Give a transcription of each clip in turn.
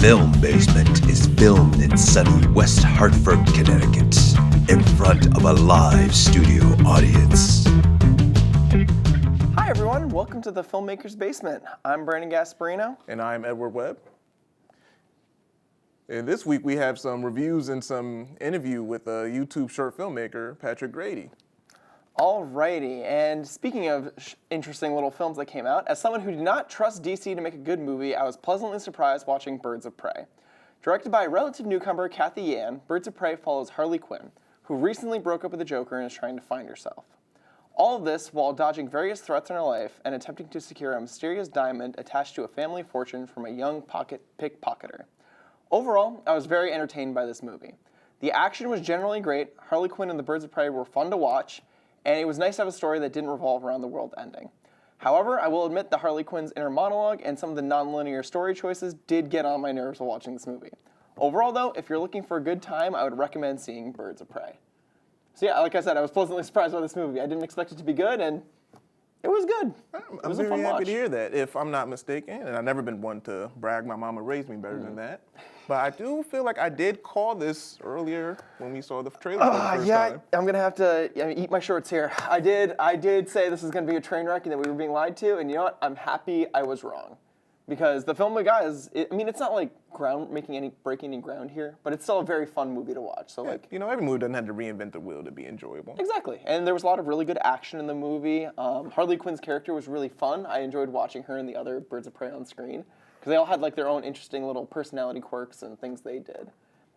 Film Basement is filmed in sunny West Hartford, Connecticut, in front of a live studio audience. Hi everyone, welcome to the Filmmaker's Basement. I'm Brandon Gasparino. And I'm Edward Webb. And this week we have some reviews and some interview with a YouTube short filmmaker, Patrick Grady. Alrighty, and speaking of interesting little films that came out, as someone who did not trust DC to make a good movie, I was pleasantly surprised watching Birds of Prey. Directed by relative newcomer Cathy Yan, Birds of Prey follows Harley Quinn, who recently broke up with the Joker and is trying to find herself. All of this while dodging various threats in her life and attempting to secure a mysterious diamond attached to a family fortune from a young pickpocketer. Overall, I was very entertained by this movie. The action was generally great, Harley Quinn and the Birds of Prey were fun to watch, and it was nice to have a story that didn't revolve around the world ending. However, I will admit that Harley Quinn's inner monologue and some of the non-linear story choices did get on my nerves while watching this movie. Overall though, if you're looking for a good time, I would recommend seeing Birds of Prey. So yeah, like I said, I was pleasantly surprised by this movie. I didn't expect it to be good, and it was good. It was a fun very happy watch. to hear that, if I'm not mistaken. And I've never been one to brag. My mama raised me better than that. But I do feel like I did call this earlier when we saw the trailer for the first time. I'm gonna have to eat my shorts here. I did say this was gonna be a train wreck and that we were being lied to, and you know what? I'm happy I was wrong. Because the film we got it's not like breaking any ground here, but it's still a very fun movie to watch. So every movie doesn't have to reinvent the wheel to be enjoyable. Exactly, and there was a lot of really good action in the movie. Harley Quinn's character was really fun. I enjoyed watching her and the other Birds of Prey on screen because they all had their own interesting little personality quirks and things they did. And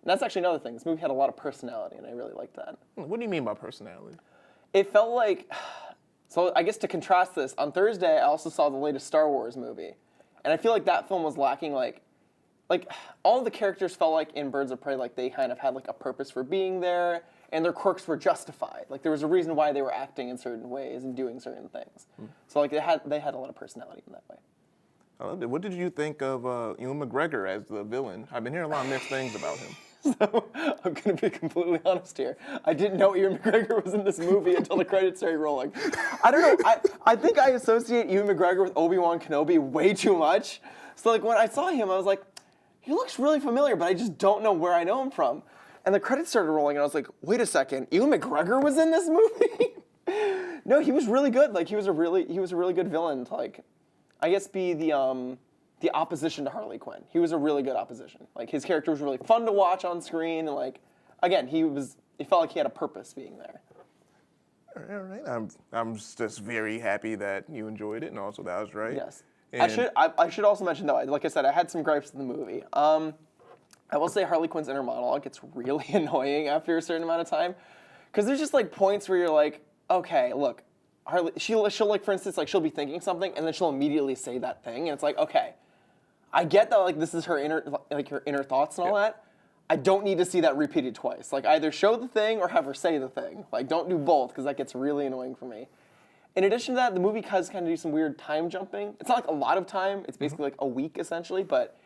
that's actually another thing. This movie had a lot of personality, and I really liked that. What do you mean by personality? It felt like, so I guess to contrast this, on Thursday I also saw the latest Star Wars movie. And I feel like that film was lacking, like all of the characters felt like in Birds of Prey, they kind of had a purpose for being there, and their quirks were justified. There was a reason why they were acting in certain ways and doing certain things. So they had a lot of personality in that way. I loved it. What did you think of Ewan McGregor as the villain? I've been hearing a lot of mixed things about him. So I'm going to be completely honest here. I didn't know Ewan McGregor was in this movie until the credits started rolling. I don't know. I think I associate Ewan McGregor with Obi-Wan Kenobi way too much. So when I saw him, I was like, he looks really familiar, but I just don't know where I know him from. And the credits started rolling, and I was like, wait a second, Ewan McGregor was in this movie? No, he was really good. He was a really good villain to I guess be the opposition to Harley Quinn. He was a really good opposition. His character was really fun to watch on screen, and again, it felt like he had a purpose being there. All right. I'm just very happy that you enjoyed it, and also that was right. Yes. I should also mention though, like I said, I had some gripes in the movie. I will say Harley Quinn's inner monologue gets really annoying after a certain amount of time, because there's just points where you're like, okay, look, Harley, she'll for instance, she'll be thinking something, and then she'll immediately say that thing, and it's like, okay, I get that this is her inner thoughts and all that. I don't need to see that repeated twice. Either show the thing or have her say the thing. Don't do both, because that gets really annoying for me. In addition to that, the movie does kind of do some weird time jumping. It's not a lot of time. It's basically a week essentially, but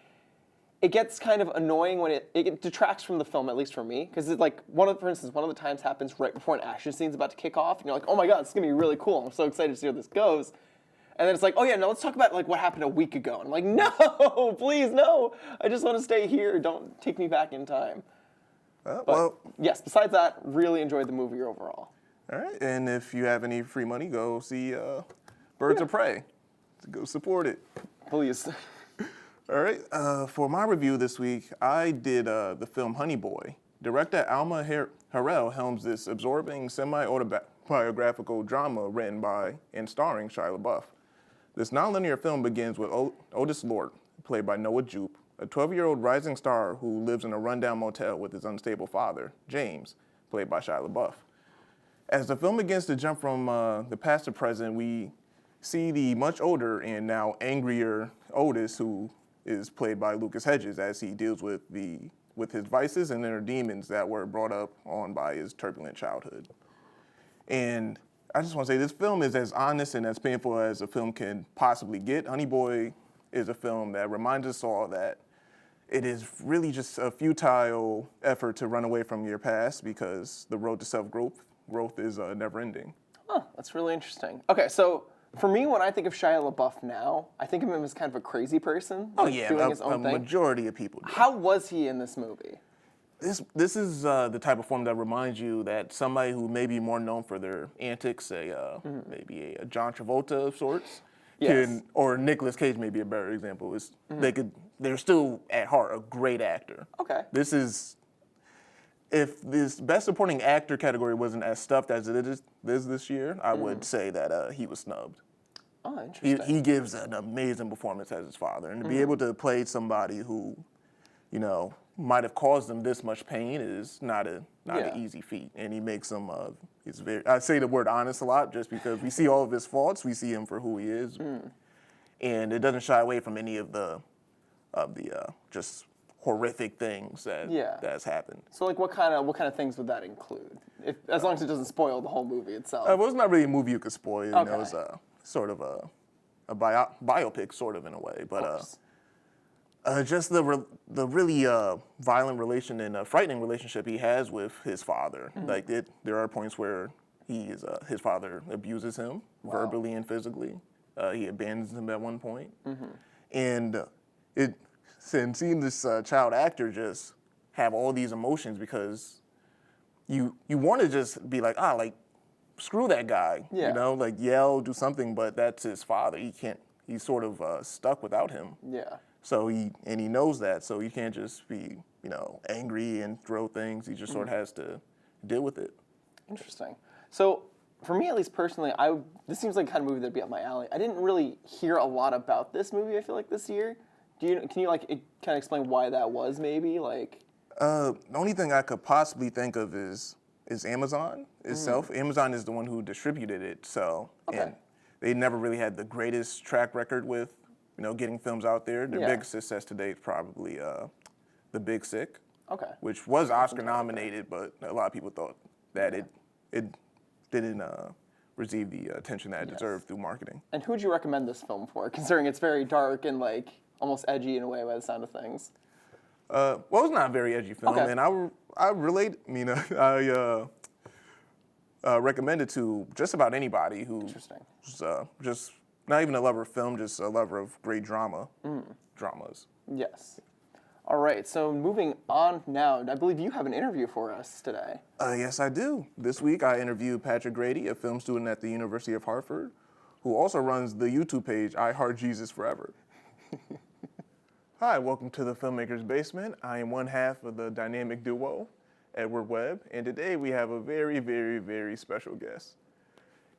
it gets kind of annoying when it detracts from the film, at least for me, because for instance, one of the times happens right before an action scene's about to kick off, and you're like, oh my god, it's gonna be really cool. I'm so excited to see where this goes. And then it's like, oh yeah, now let's talk about what happened a week ago. And I'm like, no, please, no. I just want to stay here. Don't take me back in time. Yes, besides that, really enjoyed the movie overall. All right, and if you have any free money, go see Birds of Prey. Go support it. Please. All right, for my review this week, I did the film Honey Boy. Director Alma Harrell helms this absorbing semi-autobiographical drama written by and starring Shia LaBeouf. This nonlinear film begins with Otis Lort, played by Noah Jupe, a 12-year-old rising star who lives in a rundown motel with his unstable father, James, played by Shia LaBeouf. As the film begins to jump from the past to present, we see the much older and now angrier Otis, who is played by Lucas Hedges, as he deals with his vices and inner demons that were brought up on by his turbulent childhood. And I just want to say this film is as honest and as painful as a film can possibly get. Honey Boy is a film that reminds us all that it is really just a futile effort to run away from your past, because the road to self-growth is never-ending. Oh, that's really interesting. Okay, so For me, when I think of Shia LaBeouf now, I think of him as kind of a crazy person. Oh like, yeah, doing his own thing. majority of people do. How was he in this movie? This is the type of form that reminds you that somebody who may be more known for their antics, maybe a John Travolta of sorts, Yes. or Nicolas Cage may be a better example. They're still at heart a great actor. Okay. This is, if this Best Supporting Actor category wasn't as stuffed as it is this year, I would say that he was snubbed. Oh, interesting. He gives an amazing performance as his father, and to be able to play somebody who, might have caused him this much pain is not an easy feat. And he makes him, I say the word honest a lot just because we see all of his faults, we see him for who he is, and it doesn't shy away from any of the just horrific things that's happened. So, like, what kind of things would that include? As long as it doesn't spoil the whole movie itself. Well, it's not really a movie you could spoil. Okay. It's sort of a biopic, sort of in a way, but. Just the really violent relation and frightening relationship he has with his father. Like there are points where his father abuses him verbally and physically. He abandons him at one point, and seeing this child actor just have all these emotions because you want to just be like screw that guy, like yell, do something, but that's his father. He can't. He's sort of stuck without him. Yeah. So he knows that, so he can't just be, angry and throw things. He just sort of has to deal with it. Interesting. So for me, at least personally, this seems like the kind of movie that'd be up my alley. I didn't really hear a lot about this movie, I feel like, this year. Can you kind of explain why that was, maybe? The only thing I could possibly think of is Amazon itself. Amazon is the one who distributed it, so and they never really had the greatest track record with getting films out there. Their biggest success to date is probably The Big Sick, which was Oscar nominated, but a lot of people thought that it didn't receive the attention that it deserved through marketing. And who would you recommend this film for, considering it's very dark and almost edgy in a way by the sound of things? Well, it's not a very edgy film, and I relate. I recommend it to just about anybody who's just not even a lover of film, just a lover of great dramas. Yes. All right, so moving on now, I believe you have an interview for us today. Yes, I do. This week I interviewed Patrick Grady, a film student at the University of Hartford, who also runs the YouTube page I Heart Jesus Forever. Hi, welcome to the Filmmaker's Basement. I am one half of the dynamic duo, Edward Webb, and today we have a very, very, very special guest.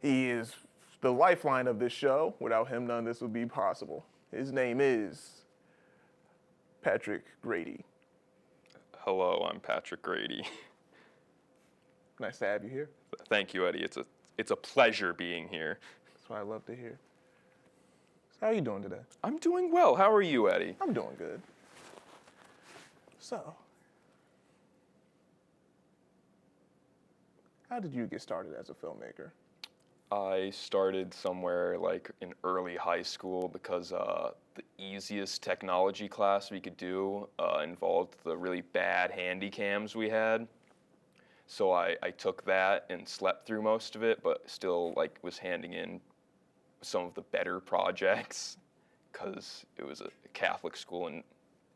He is the lifeline of this show. Without him, none of this would be possible. His name is Patrick Grady. Hello, I'm Patrick Grady. Nice to have you here. Thank you, Eddie. It's a pleasure being here. That's what I love to hear. So how are you doing today? I'm doing well. How are you, Eddie? I'm doing good. So, how did you get started as a filmmaker? I started somewhere in early high school because the easiest technology class we could do involved the really bad handy cams we had. So I took that and slept through most of it, but still was handing in some of the better projects because it was a Catholic school and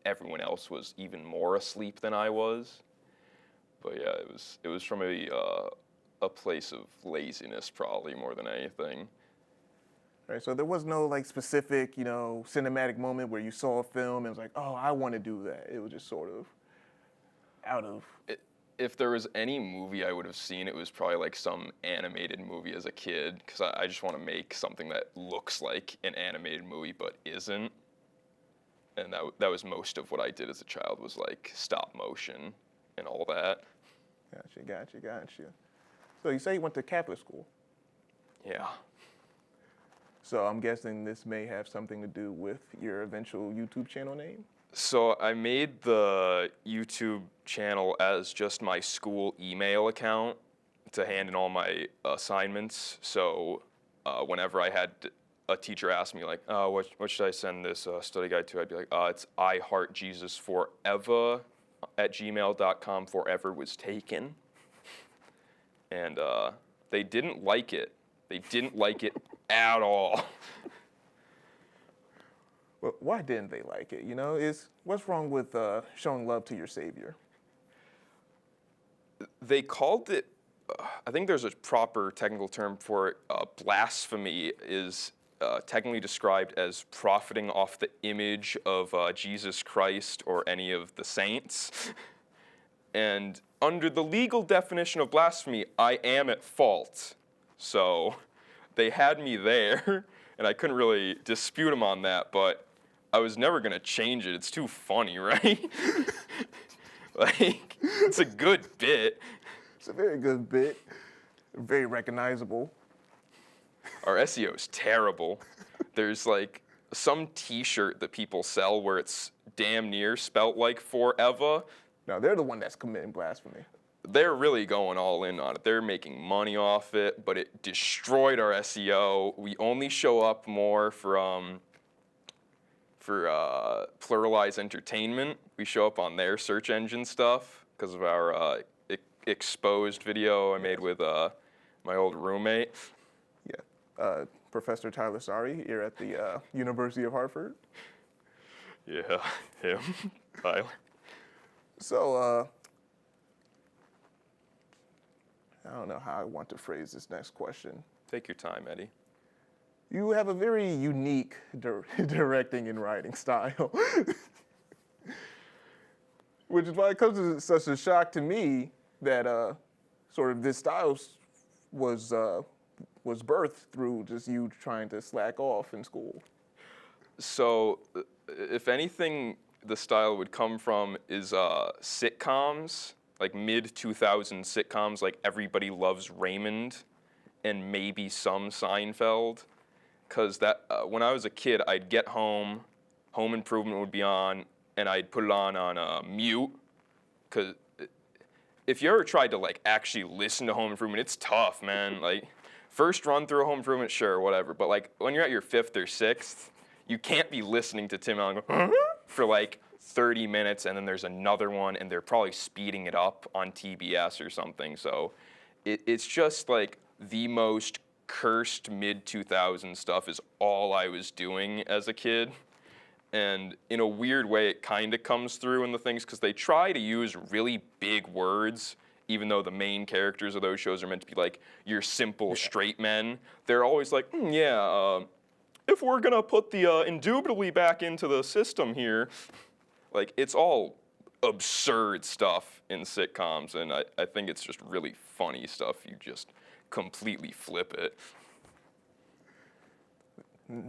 everyone else was even more asleep than I was. But yeah, it was from a place of laziness probably more than anything. Right, so there was no specific, cinematic moment where you saw a film and was like, oh, I want to do that. It was just sort of out of... If there was any movie I would have seen, it was probably some animated movie as a kid, because I just want to make something that looks like an animated movie but isn't. And that was most of what I did as a child, was stop motion and all that. Gotcha. So you say you went to Catholic school? Yeah. So I'm guessing this may have something to do with your eventual YouTube channel name? So I made the YouTube channel as just my school email account to hand in all my assignments. So whenever I had a teacher ask me what should I send this study guide to, I'd be like, it's I Heart Jesus Forever at gmail.com. Forever was taken. And they didn't like it. They didn't like it at all. Well, why didn't they like it? What's wrong with showing love to your savior? They called it, I think there's a proper technical term for it. Blasphemy is technically described as profiting off the image of Jesus Christ or any of the saints. And under the legal definition of blasphemy, I am at fault. So they had me there, and I couldn't really dispute them on that, but I was never going to change it. It's too funny, right? Like, it's a good bit. It's a very good bit. Very recognizable. Our SEO is terrible. There's like some t-shirt that people sell where it's damn near spelt like forever. No, they're the one that's committing blasphemy. They're really going all in on it. They're making money off it, but it destroyed our SEO. We only show up more for Pluralize Entertainment. We show up on their search engine stuff because of our exposed video I made with my old roommate. Yeah, Professor Tyler Sari here at the University of Hartford. Yeah, him, Tyler. So, I don't know how I want to phrase this next question. Take your time, Eddie. You have a very unique directing and writing style, which is why it comes as such a shock to me that sort of this style was birthed through just you trying to slack off in school. So, if anything, the style would come from is sitcoms, like mid-2000s sitcoms, like Everybody Loves Raymond, and maybe some Seinfeld. Because that when I was a kid, I'd get home, Home Improvement would be on, and I'd put it on mute. Because if you ever tried to like actually listen to Home Improvement, it's tough, man. Like first run through Home Improvement, sure, whatever. But like when you're at your 5th or 6th, you can't be listening to Tim Allen go for like 30 minutes, and then there's another one, and they're probably speeding it up on TBS or something. So it's just like the most cursed mid-2000s stuff is all I was doing as a kid. And in a weird way, it kind of comes through in the things because they try to use really big words, even though the main characters of those shows are meant to be like your simple straight men. They're always like, if we're going to put the indubitably back into the system here, like it's all absurd stuff in sitcoms, and I think it's just really funny stuff. You just completely flip it.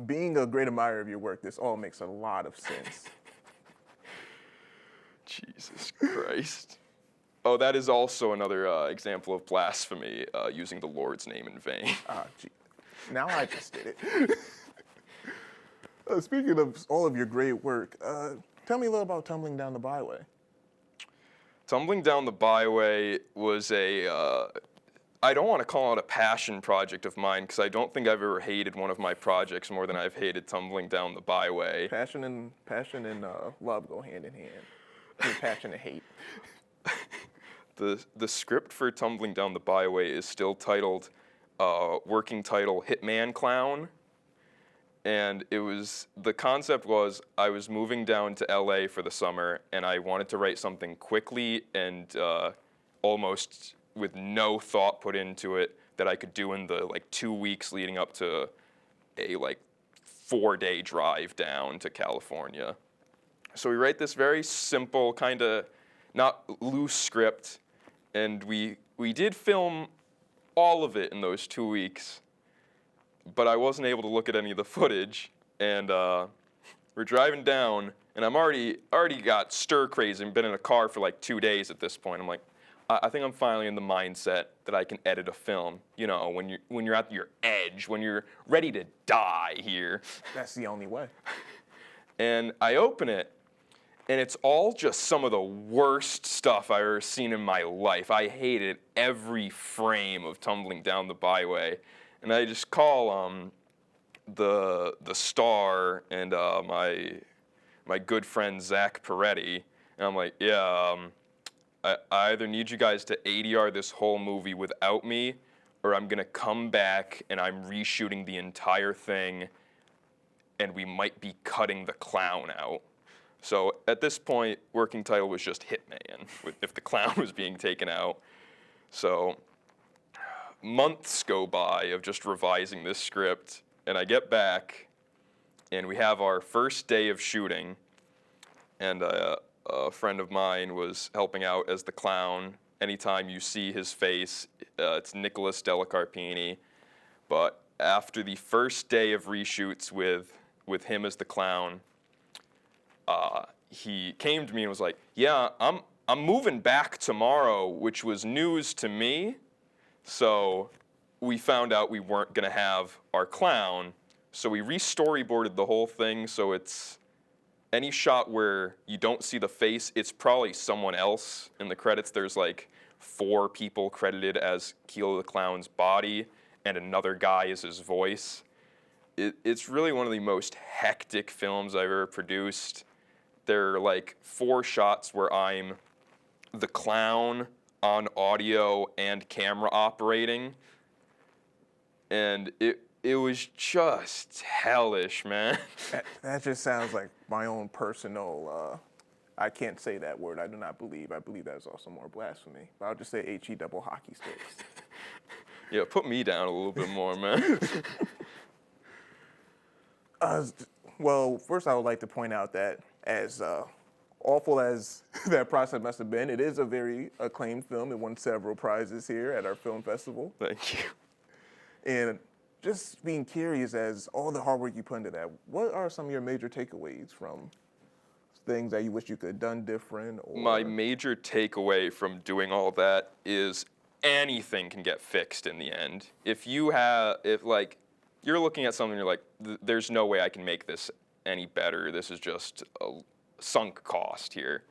Being a great admirer of your work, this all makes a lot of sense. Jesus Christ. Oh, that is also another example of blasphemy, using the Lord's name in vain. Gee. Now I just did it. Speaking of all of your great work, tell me a little about Tumbling Down the Byway. Tumbling Down the Byway was I don't want to call it a passion project of mine because I don't think I've ever hated one of my projects more than I've hated Tumbling Down the Byway. Passion and love go hand in hand. I mean, passion and hate. The script for Tumbling Down the Byway is still titled, working title, Hitman Clown. And the concept was I was moving down to LA for the summer and I wanted to write something quickly and almost with no thought put into it that I could do in the like 2 weeks leading up to a like 4-day drive down to California. So we write this very simple kind of not loose script, and we did film all of it in those 2 weeks, but I wasn't able to look at any of the footage, and we're driving down, and I'm already got stir crazy and been in a car for like 2 days at this point. I'm like, I think I'm finally in the mindset that I can edit a film. You know, when you're at your edge, when you're ready to die here. That's the only way. And I open it, and it's all just some of the worst stuff I've ever seen in my life. I hated every frame of Tumbling Down the Byway. And I just call the star and my good friend Zach Peretti, and I'm like, I either need you guys to ADR this whole movie without me, or I'm gonna come back and I'm reshooting the entire thing, and we might be cutting the clown out. So at this point, working title was just Hitman, if the clown was being taken out. So months go by of just revising this script, and I get back, and we have our first day of shooting, and a friend of mine was helping out as the clown. Anytime you see his face, it's Nicholas Delacarpini. But after the first day of reshoots with him as the clown, he came to me and was like, "Yeah, I'm moving back tomorrow," which was news to me. So we found out we weren't gonna have our clown, so we re-storyboarded the whole thing, so it's any shot where you don't see the face, it's probably someone else. In the credits, there's like 4 people credited as Kilo the Clown's body, and another guy is his voice. It's really one of the most hectic films I've ever produced. There are like 4 shots where I'm the clown on audio and camera operating, and it was just hellish, man. That just sounds like my own personal, I can't say that word, I do not believe. I believe that is also more blasphemy. But I'll just say HE double hockey sticks. Yeah, put me down a little bit more, man. Well, first I would like to point out that as awful as that process must have been, it is a very acclaimed film. It won several prizes here at our film festival. Thank you. And just being curious, as all the hard work you put into that, what are some of your major takeaways from things that you wish you could have done different? Or... My major takeaway from doing all that is anything can get fixed in the end. If like you're looking at something, you're like, there's no way I can make this any better. This is just a sunk cost here.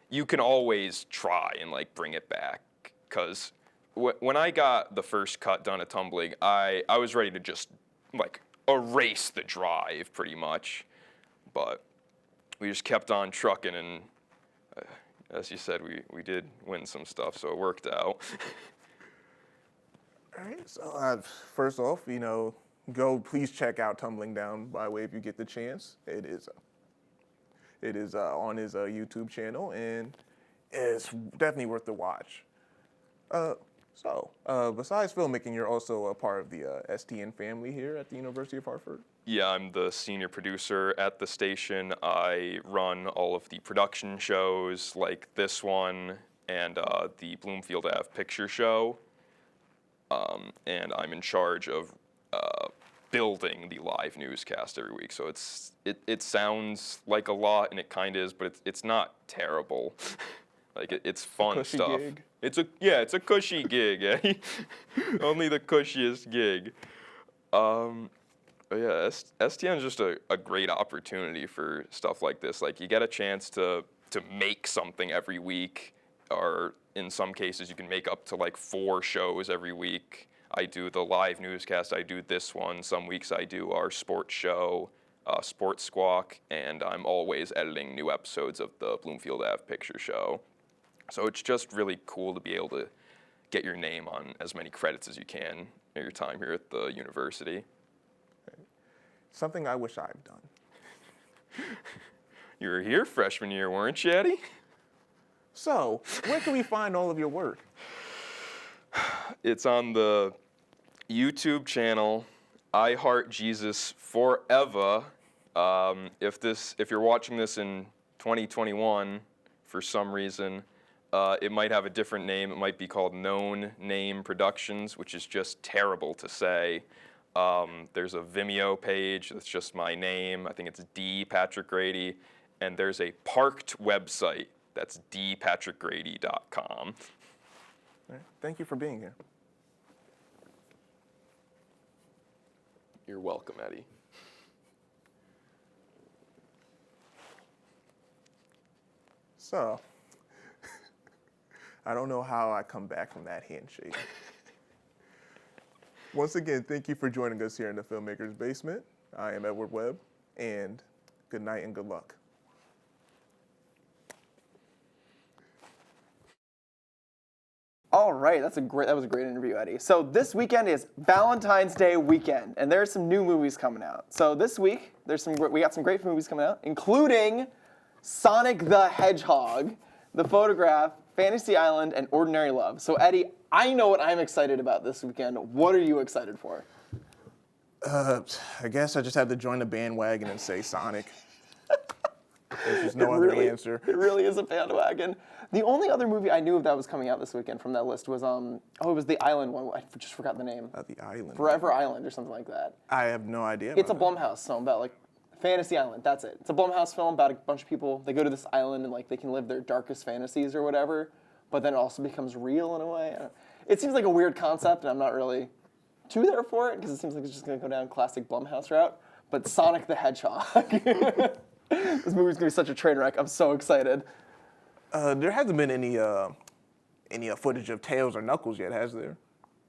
You can always try and like bring it back, because when I got the first cut done at Tumbling, I was ready to just like erase the drive pretty much, but we just kept on trucking, and as you said, we did win some stuff, so it worked out. All right, so first off, please check out Tumbling Down Byway if you get the chance. It is on his YouTube channel, and it's definitely worth the watch. So, besides filmmaking, you're also a part of the STN family here at the University of Hartford? Yeah, I'm the senior producer at the station. I run all of the production shows like this one and the Bloomfield Ave Picture Show. And I'm in charge of building the live newscast every week. So it sounds like a lot, and it kind of is, but it's not terrible. Like it's fun cushy stuff. Gig. It's a cushy gig, eh? Only the cushiest gig. Yeah, STN is just a great opportunity for stuff like this. Like you get a chance to make something every week, or in some cases you can make up to like 4 shows every week. I do the live newscast, I do this one. Some weeks I do our sports show, Sports Squawk, and I'm always editing new episodes of the Bloomfield Ave Picture Show. So it's just really cool to be able to get your name on as many credits as you can in your time here at the university. Something I wish I've done. You were here freshman year, weren't you, Eddie? So, where can we find all of your work? It's on the YouTube channel, I Heart Jesus Forever. If you're watching this in 2021, for some reason, it might have a different name. It might be called Known Name Productions, which is just terrible to say. There's a Vimeo page that's just my name. I think it's D. Patrick Grady. And there's a parked website that's dpatrickgrady.com. All right. Thank you for being here. You're welcome, Eddie. So, I don't know how I come back from that handshake. Once again, thank you for joining us here in the Filmmaker's Basement. I am Edward Webb, and good night and good luck. All All right, that was a great interview, Eddie. So this weekend is Valentine's Day weekend, and there's some new movies coming out. So this week, we got some great movies coming out, including Sonic the Hedgehog, The Photograph, Fantasy Island, and Ordinary Love. So Eddie, I know what I'm excited about this weekend. What are you excited for? I guess I just have to join the bandwagon and say Sonic. There's just no other answer. It really is a bandwagon. The only other movie I knew of that was coming out this weekend from that list was it was the Island one. I just forgot the name. The Island. Forever Island or something like that. I have no idea. It's a Blumhouse film about like Fantasy Island. That's it. It's a Blumhouse film about a bunch of people. They go to this island and like they can live their darkest fantasies or whatever, but then it also becomes real in a way. It seems like a weird concept, and I'm not really too there for it because it seems like it's just going to go down classic Blumhouse route. But Sonic the Hedgehog. This movie's gonna be such a train wreck. I'm so excited. There hasn't been any footage of Tails or Knuckles yet, has there?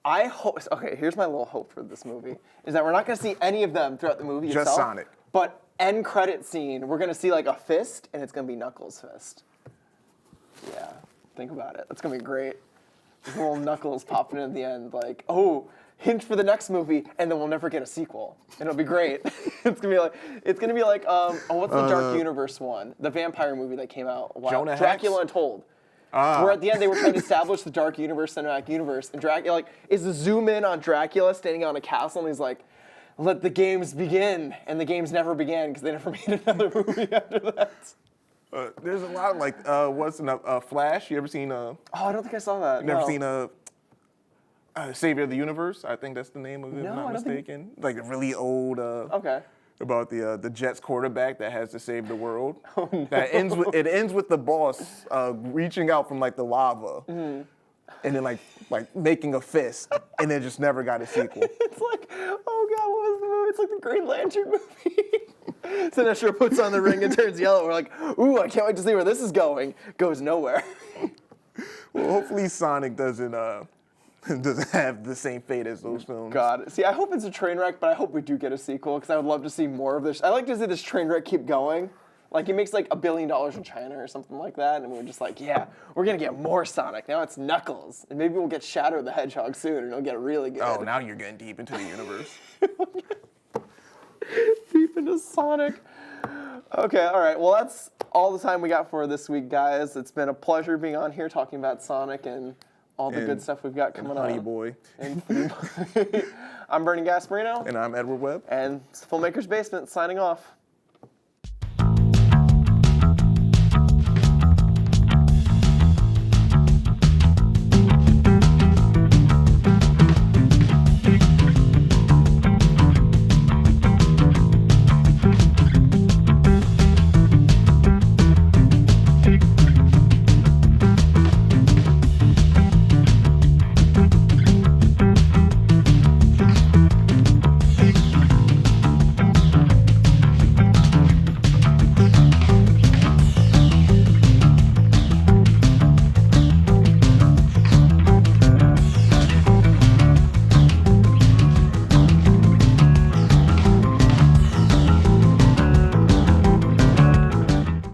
I hope. Okay, here's my little hope for this movie: is that we're not gonna see any of them throughout the movie itself. Just Sonic. But end credit scene, we're gonna see like a fist, and it's gonna be Knuckles' fist. Yeah, think about it. That's gonna be great. This little Knuckles popping in at the end, like, oh, hint for the next movie, and then we'll never get a sequel. And it'll be great. It's gonna be like, what's the Dark Universe one? The vampire movie that came out a while. Jonah Dracula Hex? Untold. Where at the end they were trying to establish the Dark Universe, cinematic universe, and Dracula is the zoom in on Dracula standing on a castle, and he's like, "Let the games begin," and the games never began because they never made another movie after that. There's a lot like what's in Flash? You ever seen? Oh, I don't think I saw that. Never No. seen Savior of the Universe? I think that's the name of it, No, if I'm not I don't think- mistaken. Like a really old. Okay. About the Jets quarterback that has to save the world. Oh, no. That ends with the boss reaching out from like the lava, and then like making a fist, and then just never got a sequel. It's like, oh God, what was the movie? It's like the Green Lantern movie. Sinestro puts on the ring and turns yellow. We're like, ooh, I can't wait to see where this is going. Goes nowhere. Well, hopefully Sonic doesn't have the same fate as those films. God, see, I hope it's a train wreck, but I hope we do get a sequel because I would love to see more of this. I like to see this train wreck keep going. Like it makes like $1 billion in China or something like that, and we're just like, yeah, we're gonna get more Sonic. Now it's Knuckles, and maybe we'll get Shadow the Hedgehog soon, and it'll get really good. Oh, now you're getting deep into the universe. Deep into Sonic. Okay, all right. Well, that's all the time we got for this week, guys. It's been a pleasure being on here talking about Sonic and all the good stuff we've got coming on. Honey Boy. I'm Bernie Gasparino. And I'm Edward Webb. And it's Filmmaker's Basement signing off.